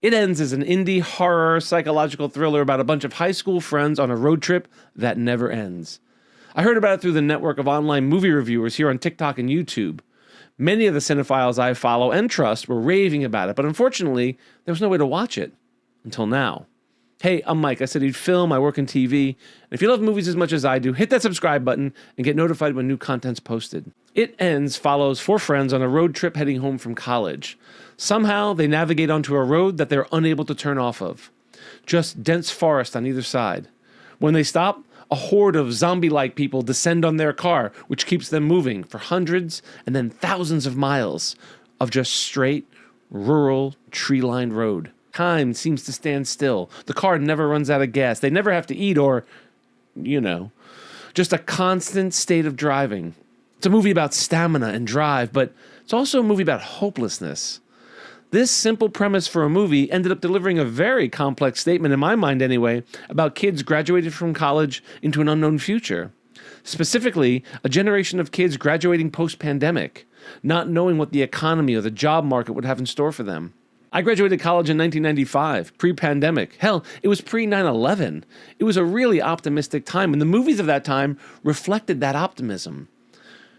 It Ends is an indie horror psychological thriller about a bunch of high school friends on a road trip that never ends. I heard about it through the network of online movie reviewers here on TikTok and YouTube. Many of the cinephiles I follow and trust were raving about it, but unfortunately, there was no way to watch it. Until now. Hey, I'm Mike. I studied film, I work in TV, and if you love movies as much as I do, hit that subscribe button and get notified when new content's posted. It Ends follows four friends on a road trip heading home from college. Somehow, they navigate onto a road that they're unable to turn off of. Just dense forest on either side. When they stop, a horde of zombie-like people descend on their car, which keeps them moving for hundreds and then thousands of miles of just straight, rural, tree-lined road. Time seems to stand still. The car never runs out of gas. They never have to eat or, just a constant state of driving. It's a movie about stamina and drive, but it's also a movie about hopelessness. This simple premise for a movie ended up delivering a very complex statement, in my mind anyway, about kids graduating from college into an unknown future. Specifically, a generation of kids graduating post-pandemic, not knowing what the economy or the job market would have in store for them. I graduated college in 1995, pre-pandemic. Hell, it was pre-9/11. It was a really optimistic time, and the movies of that time reflected that optimism.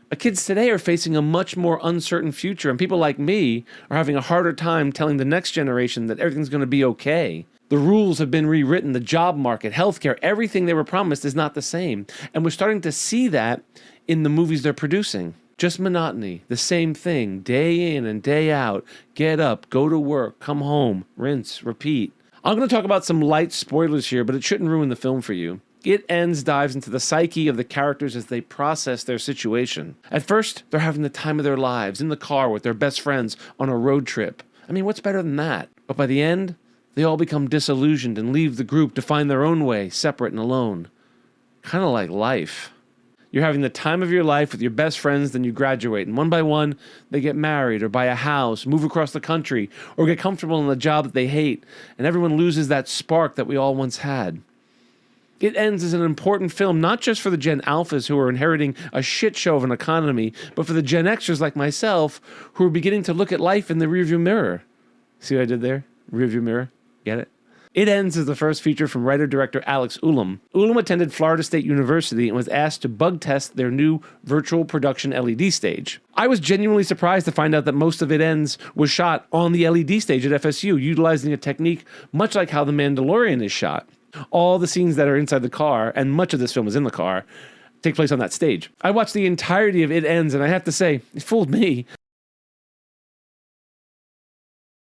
But kids today are facing a much more uncertain future, and people like me are having a harder time telling the next generation that everything's going to be okay. The rules have been rewritten, the job market, healthcare, everything they were promised is not the same. And we're starting to see that in the movies they're producing. Just monotony, the same thing, day in and day out. Get up, go to work, come home, rinse, repeat. I'm going to talk about some light spoilers here, but it shouldn't ruin the film for you. It Ends dives into the psyche of the characters as they process their situation. At first, they're having the time of their lives in the car with their best friends on a road trip. I mean, what's better than that? But by the end, they all become disillusioned and leave the group to find their own way, separate and alone. Kind of like life. You're having the time of your life with your best friends, then you graduate, and one by one, they get married or buy a house, move across the country, or get comfortable in a job that they hate, and everyone loses that spark that we all once had. It Ends as an important film, not just for the Gen Alphas who are inheriting a shit show of an economy, but for the Gen Xers like myself who are beginning to look at life in the rearview mirror. See what I did there? Rearview mirror? Get it? It Ends is the first feature from writer-director Alex Ulam. Ulam attended Florida State University and was asked to bug test their new virtual production LED stage. I was genuinely surprised to find out that most of It Ends was shot on the LED stage at FSU, utilizing a technique much like how The Mandalorian is shot. All the scenes that are inside the car, and much of this film is in the car, take place on that stage. I watched the entirety of It Ends, and I have to say, it fooled me.